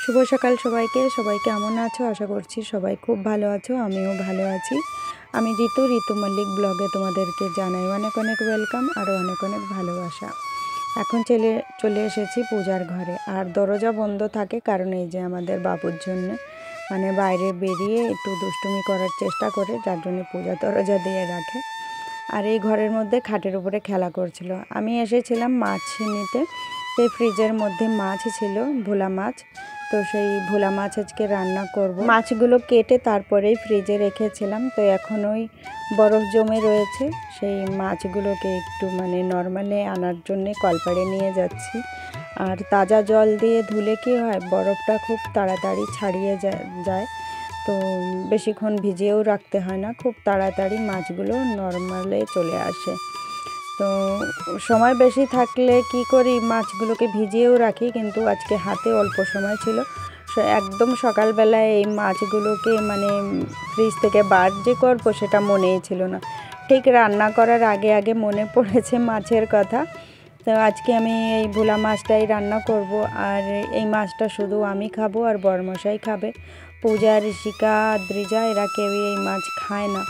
শুভ সকাল সবাইকে। সবাই কেমন আছো? আশা করছি সবাই খুব ভালো আছো, আমিও ভালো আছি। আমি ঋতু মল্লিক ব্লগে তোমাদেরকে জানাই অনেক অনেক ওয়েলকাম আর অনেক অনেক ভালোবাসা। এখন চলে এসেছি পূজার ঘরে, আর দরজা বন্ধ থাকে কারণ এই যে আমাদের বাবুর জন্য মানে বাইরে বেরিয়ে একটু দুষ্টুমি করার চেষ্টা করে, যার জন্য পূজা দরজা দিয়ে রাখে। আর এই ঘরের মধ্যে খাটের উপরে খেলা করছিল। আমি এসেছিলাম মাছ নিতে, সেই ফ্রিজের মধ্যে মাছ ছিল, ভোলা মাছ। তো সেই ভোলা মাছ আজকে রান্না করব। মাছগুলো কেটে তারপরেই ফ্রিজে রেখেছিলাম, তো এখন ওই বরফ জমে রয়েছে, সেই মাছগুলোকে একটু মানে নর্মালে আনার জন্যে কলপাড়ে নিয়ে যাচ্ছি। আর তাজা জল দিয়ে ধুলে কি হয়, বরফটা খুব তাড়াতাড়ি ছাড়িয়ে যায়, তো বেশিক্ষণ ভিজিয়েও রাখতে হয় না, খুব তাড়াতাড়ি মাছগুলো নর্মালে চলে আসে। তো সময় বেশি থাকলে কি করি, মাছগুলোকে ভিজিয়েও রাখি, কিন্তু আজকে হাতে অল্প সময় ছিল, একদম সকালবেলায় এই মাছগুলোকে মানে ফ্রিজ থেকে বার যে করবো সেটা মনেই ছিল না। ঠিক রান্না করার আগে আগে মনে পড়েছে মাছের কথা। তো আজকে আমি এই ভোলা মাছটাই রান্না করব, আর এই মাছটা শুধু আমি খাবো আর বরমশাই খাবে। পূজা, ঋষিকা, দ্রিজা এরা কেউই এই মাছ খায় না।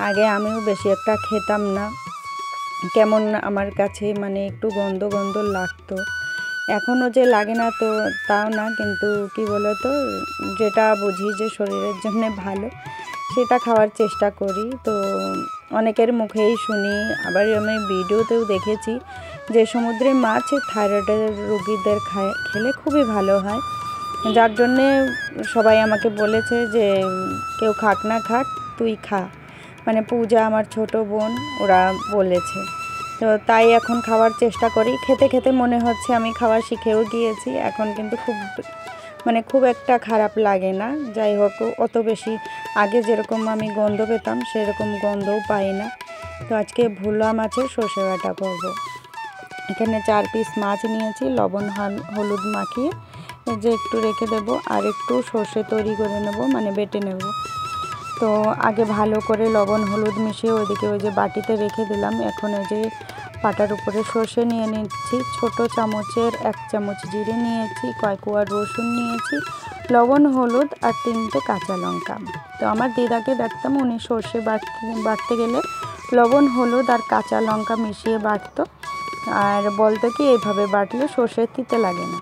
আগে আমিও বেশি একটা খেতাম না, কেমন আমার কাছে মানে একটু গন্ধ গন্ধ লাগতো। এখনও যে লাগে না তো তাও না, কিন্তু কি বলো তো, যেটা বুঝি যে শরীরের জন্য ভালো সেটা খাওয়ার চেষ্টা করি। তো অনেকের মুখেই শুনি, আবার আমি ভিডিওতেও দেখেছি যে সমুদ্রে মাছ থাইরয়েডের রোগীদের খেলে খুবই ভালো হয়, যার জন্যে সবাই আমাকে বলেছে যে কেউ খাক না খাক, তুই খা। মানে পূজা, আমার ছোট বোন, ওরা বলেছে, তো তাই এখন খাওয়ার চেষ্টা করি। খেতে খেতে মনে হচ্ছে আমি খাওয়া শিখেও গিয়েছি এখন, কিন্তু খুব একটা খারাপ লাগে না। যাই হোক, অত বেশি আগে যেরকম আমি গন্ধ পেতাম সেরকম গন্ধও পাই না। তো আজকে ভোলা মাছের সর্ষে বাটা করব। এখানে 4 পিস মাছ নিয়েছি, লবণ হলুদ মাখিয়ে এই যে একটু রেখে দেব, আর একটু সর্ষে তৈরি করে নেব, মানে বেটে নেব। তো আগে ভালো করে লবণ হলুদ মিশিয়ে ওইদিকে ওই যে বাটিতে রেখে দিলাম। এখন এই যে পাটার উপরে সর্ষে নিয়ে নিচ্ছি, ছোট চামচের 1 চামচ জিরে নিয়েছি, কয়েক কোয়া রসুন নিয়েছি, লবণ হলুদ আর 3টে কাঁচা লঙ্কা। তো আমার দিদাকে দেখতাম, উনি সর্ষে বাটতে গেলে লবণ হলুদ আর কাঁচা লঙ্কা মিশিয়ে বাটতো, আর বলতো কি এইভাবে বাটলে সর্ষের তিতে লাগে না।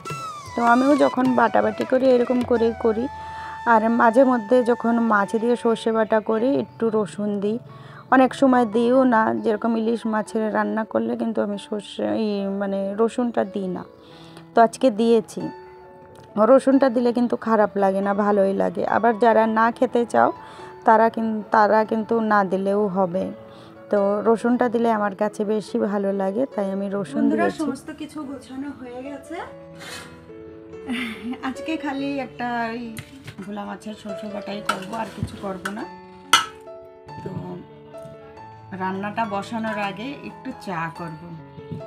তো আমিও যখন বাটাবাটি করি এরকম করে করি। আর মাঝে মধ্যে যখন মাছ দিয়ে সর্ষে বাটা করি একটু রসুন দিই, অনেক সময় দিইও না, যেরকম ইলিশ মাছের রান্না করলে কিন্তু আমি মানে রসুনটা দিই না। তো আজকে দিয়েছি। রসুনটা দিলে কিন্তু খারাপ লাগে না, ভালোই লাগে। আবার যারা না খেতে চাও তারা কিন্তু না দিলেও হবে। তো রসুনটা দিলে আমার কাছে বেশি ভালো লাগে, তাই আমি রসুন দিয়েছি। সমস্ত কিছু গোছানো হয়ে গেছে, আজকে খালি একটা ওই ভোলা মাছের সর্ষে বাটাই করবো, আর কিছু করব না। তো রান্নাটা বসানোর আগে একটু চা করব।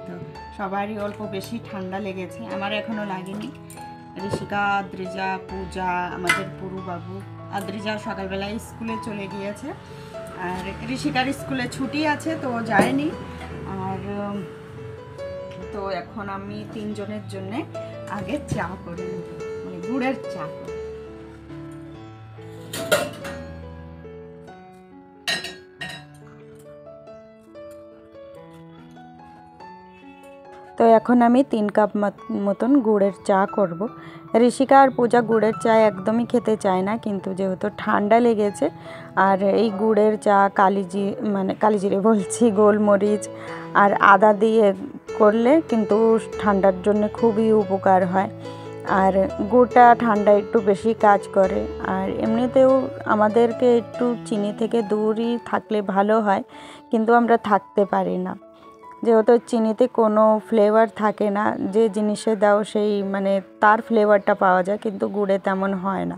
তো সবারই অল্প বেশি ঠান্ডা লেগেছে, আমার এখনও লাগেনি। ঋষিকা, দ্রিজা, পূজা, আমাদের পুরু বাবু, দ্রিজা সকালবেলায় স্কুলে চলে গিয়েছে, আর ঋষিকার স্কুলে ছুটি আছে তো যায়নি। আর তো এখন আমি 3 জনের জন্যে আগে চা করে নেব, মানে গুড়ের চা। তো এখন আমি 3 কাপ মতন গুড়ের চা করব। ঋষিকা আর পূজা গুড়ের চা একদমই খেতে চায় না, কিন্তু যেহেতু ঠান্ডা লেগেছে, আর এই গুড়ের চা কালিজিরে বলছি, গোলমরিচ আর আদা দিয়ে করলে কিন্তু ঠান্ডার জন্য খুবই উপকার হয়, আর গুড়টা ঠান্ডা একটু বেশি কাজ করে। আর এমনিতেও আমাদেরকে একটু চিনি থেকে দূরই থাকলে ভালো হয়, কিন্তু আমরা থাকতে পারি না, যেহেতু চিনিতে কোনো ফ্লেভার থাকে না, যে জিনিসে দাও সেই মানে তার ফ্লেভারটা পাওয়া যায়, কিন্তু গুড়ে তেমন হয় না।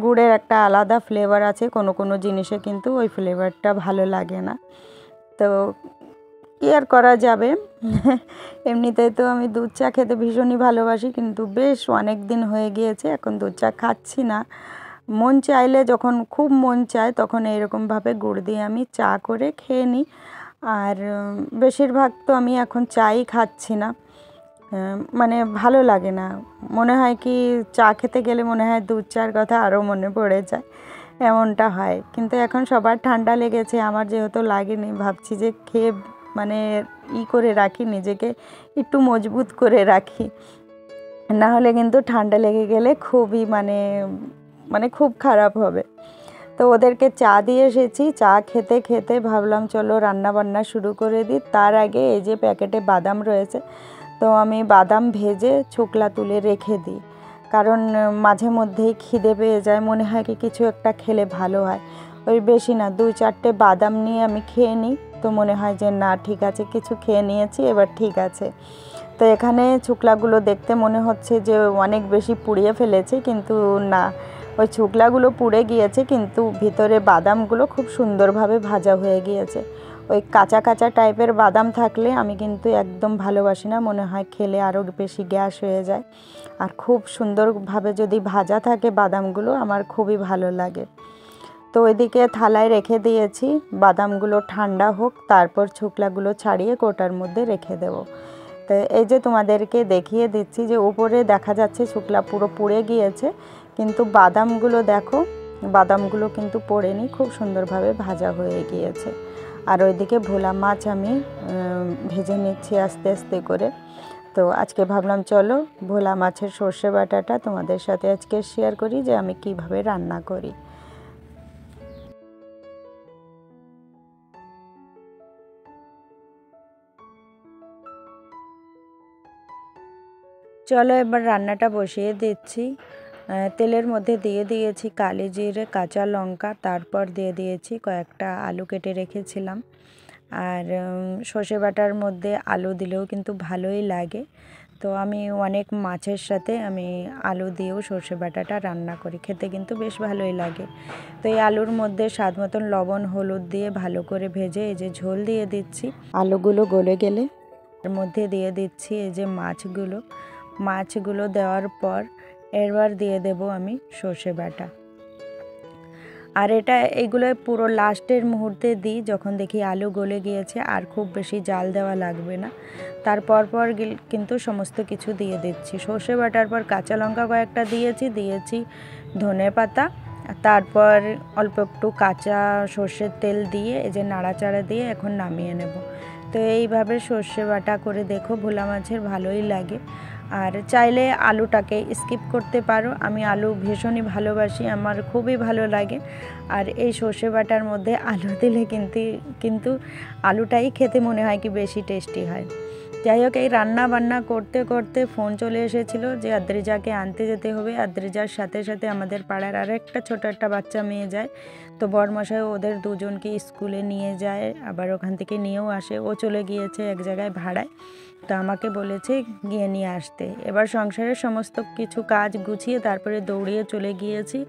গুড়ের একটা আলাদা ফ্লেভার আছে, কোনো কোনো জিনিসে কিন্তু ওই ফ্লেভারটা ভালো লাগে না। তো কি আর করা যাবে। এমনিতে তো আমি দুধ চা খেতে ভীষণই ভালোবাসি, কিন্তু বেশ অনেক দিন হয়ে গিয়েছে এখন দুধ চা খাচ্ছি না। মন চাইলে, যখন খুব মন চায় তখন এরকমভাবে গুড় দিয়ে আমি চা করে খেয়ে নিই। আর বেশিরভাগ তো আমি এখন চাই খাচ্ছি না, মানে ভালো লাগে না, মনে হয় কি চা খেতে গেলে মনে হয় দু চার কথা আরও মনে পড়ে যায়, এমনটা হয়। কিন্তু এখন সবার ঠান্ডা লেগেছে, আমার যেহেতু লাগেনি, ভাবছি যে খেয়ে মানে করে রাখি, নিজেকে একটু মজবুত করে রাখি, না হলে কিন্তু ঠান্ডা লেগে গেলে খুবই মানে খুব খারাপ হবে। তো ওদেরকে চা দিয়ে এসেছি, চা খেতে খেতে ভাবলাম চলো রান্না বান্না শুরু করে দিই। তার আগে এই যে প্যাকেটে বাদাম রয়েছে, তো আমি বাদাম ভেজে ছোকলা তুলে রেখে দিই, কারণ মাঝে মধ্যেই খিদে পেয়ে যায়, মনে হয় কি কিছু একটা খেলে ভালো হয়। ওই বেশি না, 2-4টে বাদাম নিয়ে আমি খেয়ে নিই, তো মনে হয় যে না ঠিক আছে, কিছু খেয়ে নিয়েছি, এবার ঠিক আছে। তো এখানে ছোকলাগুলো দেখতে মনে হচ্ছে যে অনেক বেশি পুড়িয়ে ফেলেছে, কিন্তু না, ওই ছোকলাগুলো পুড়ে গিয়েছে, কিন্তু ভিতরে বাদামগুলো খুব সুন্দরভাবে ভাজা হয়ে গিয়েছে। ওই কাঁচা কাঁচা টাইপের বাদাম থাকলে আমি কিন্তু একদম ভালোবাসি না, মনে হয় খেলে আরও বেশি গ্যাস হয়ে যায়। আর খুব সুন্দরভাবে যদি ভাজা থাকে বাদামগুলো, আমার খুবই ভালো লাগে। তো ওইদিকে থালায় রেখে দিয়েছি, বাদামগুলো ঠান্ডা হোক, তারপর ছোকলাগুলো ছাড়িয়ে কোটার মধ্যে রেখে দেবো। তো এই যে তোমাদেরকে দেখিয়ে দিচ্ছি যে উপরে দেখা যাচ্ছে ছোকলা পুরো পুড়ে গিয়েছে, কিন্তু বাদামগুলো দেখো, বাদামগুলো কিন্তু পোড়েনি, খুব সুন্দরভাবে ভাজা হয়ে গিয়েছে। আর ওইদিকে ভোলা মাছ আমি ভেজে নিচ্ছি আস্তে আস্তে করে। তো আজকে ভাবলাম চলো ভোলা মাছের সর্ষে বাটাটা তোমাদের সাথে আজকে শেয়ার করি যে আমি কিভাবে রান্না করি। চলো এবার রান্নাটা বসিয়ে দিচ্ছি। তেলের মধ্যে দিয়ে দিয়েছি কালি জিরে, কাঁচা লঙ্কা, তারপর দিয়ে দিয়েছি কয়েকটা আলু কেটে রেখেছিলাম। আর সর্ষে বাটার মধ্যে আলু দিলেও কিন্তু ভালোই লাগে, তো আমি অনেক মাছের সাথে আমি আলু দিয়েও সর্ষে বাটাটা রান্না করি, খেতে কিন্তু বেশ ভালোই লাগে। তো এই আলুর মধ্যে স্বাদ মতন লবণ হলুদ দিয়ে ভালো করে ভেজে এই যে ঝোল দিয়ে দিচ্ছি। আলুগুলো গলে গেলে এর মধ্যে দিয়ে দিচ্ছি এই যে মাছগুলো দেওয়ার পর এবার দিয়ে দেব আমি সর্ষে বাটা। আর এইগুলো পুরো লাস্টের মুহূর্তে দিই, যখন দেখি আলু গলে গিয়েছে, আর খুব বেশি জাল দেওয়া লাগবে না। তারপর কিন্তু সমস্ত কিছু দিয়ে দিচ্ছি। সর্ষে বাটার পর কাঁচা লঙ্কা কয়েকটা দিয়েছি ধনে পাতা, তারপর অল্প একটু কাঁচা সর্ষের তেল দিয়ে এই যে নাড়াচাড়া দিয়ে এখন নামিয়ে নেব। তো এইভাবে সর্ষে বাটা করে দেখো, ভোলা মাছের ভালোই লাগে। আর চাইলে আলুটাকে স্কিপ করতে পারো, আমি আলু ভীষণই ভালোবাসি, আমার খুবই ভালো লাগে। আর এই সর্ষে বাটার মধ্যে আলু দিলে কিন্তু আলুটাই খেতে মনে হয় কি বেশি টেস্টি হয়। যাই হোক, এই রান্না বান্না করতে করতে ফোন চলে এসেছিলো যে আদ্রিজাকে আনতে যেতে হবে। আদ্রিজার সাথে সাথে আমাদের পাড়ার আরেকটা ছোটো একটা বাচ্চা মেয়ে যায়, তো বরমশাই ওদের দুজনকে স্কুলে নিয়ে যায়, আবার ওখান থেকে নিয়েও আসে। ও চলে গিয়েছে এক জায়গায় ভাড়ায়, তো আমাকে বলেছে গিয়ে নিয়ে আসতে। এবার সংসারের সমস্ত কিছু কাজ গুছিয়ে তারপরে দৌড়িয়ে চলে গিয়েছি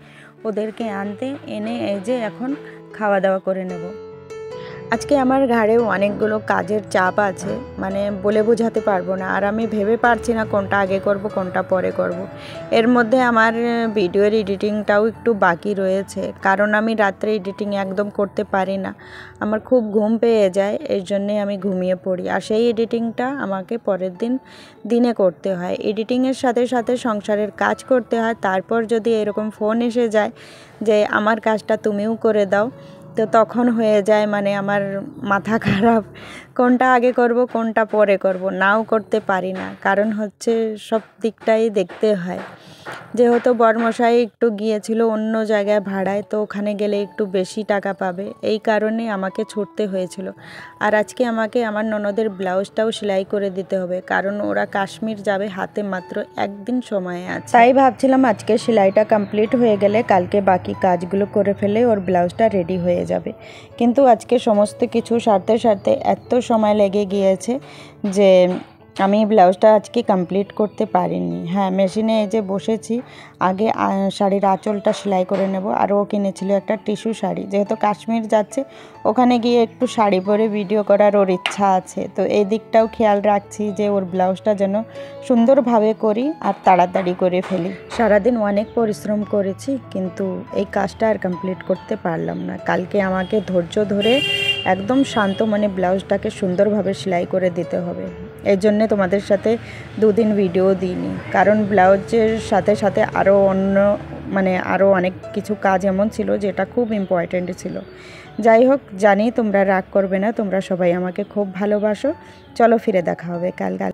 ওদেরকে আনতে। এনে এই যে এখন খাওয়া দাওয়া করে নেব। আজকে আমার ঘাড়েও অনেকগুলো কাজের চাপ আছে, মানে বলে বোঝাতে পারবো না। আর আমি ভেবে পারছি না কোনটা আগে করব কোনটা পরে করব। এর মধ্যে আমার ভিডিওর এডিটিংটাও একটু বাকি রয়েছে, কারণ আমি রাত্রে এডিটিং একদম করতে পারি না, আমার খুব ঘুম পেয়ে যায়, এর জন্যে আমি ঘুমিয়ে পড়ি। আর সেই এডিটিংটা আমাকে পরের দিনে করতে হয়। এডিটিংয়ের সাথে সাথে সংসারের কাজ করতে হয়, তারপর যদি এরকম ফোন এসে যায় যে আমার কাজটা তুমিও করে দাও, তো তখন হয়ে যায় মানে আমার মাথা খারাপ, কোনটা আগে করব কোনটা পরে করব, নাও করতে পারি না। কারণ হচ্ছে সব দিকটাই দেখতে হয়। যেহেতু বরমশাই একটু গিয়েছিল অন্য জায়গায় ভাড়ায়, তো ওখানে গেলে একটু বেশি টাকা পাবে, এই কারণে আমাকে ছুটতে হয়েছিল। আর আজকে আমাকে আমার ননদের ব্লাউজটাও সেলাই করে দিতে হবে, কারণ ওরা কাশ্মীর যাবে, হাতে মাত্র একদিন সময় আছে। তাই ভাবছিলাম আজকে সেলাইটা কমপ্লিট হয়ে গেলে কালকে বাকি কাজগুলো করে ফেলে ওর ব্লাউজটা রেডি হয়ে যাবে। কিন্তু আজকে সমস্ত কিছু সারতে সারতে এত সময় লেগে গিয়েছে যে আমি ব্লাউজটা আজকে কমপ্লিট করতে পারিনি। হ্যাঁ, মেশিনে এই যে বসেছি, আগে শাড়ির আঁচলটা সেলাই করে নেব। আর ও কিনেছিল একটা টিস্যু শাড়ি, যেহেতু কাশ্মীর যাচ্ছে ওখানে গিয়ে একটু শাড়ি পরে ভিডিও করার ওর ইচ্ছা আছে, তো এই দিকটাও খেয়াল রাখছি যে ওর ব্লাউজটা যেন সুন্দরভাবে করি আর তাড়াতাড়ি করে ফেলি। সারাদিন অনেক পরিশ্রম করেছি, কিন্তু এই কাজটা আর কমপ্লিট করতে পারলাম না। কালকে আমাকে ধৈর্য ধরে একদম শান্ত মনে ব্লাউজটাকে সুন্দরভাবে সেলাই করে দিতে হবে। এর জন্যে তোমাদের সাথে 2 দিন ভিডিও দিইনি, কারণ ব্লাউজের সাথে সাথে আরও আরও অনেক কিছু কাজ এমন ছিল যেটা খুব ইম্পর্ট্যান্ট ছিল। যাই হোক, জানি তোমরা রাগ করবে না, তোমরা সবাই আমাকে খুব ভালোবাসো। চলো ফিরে দেখা হবে কাল।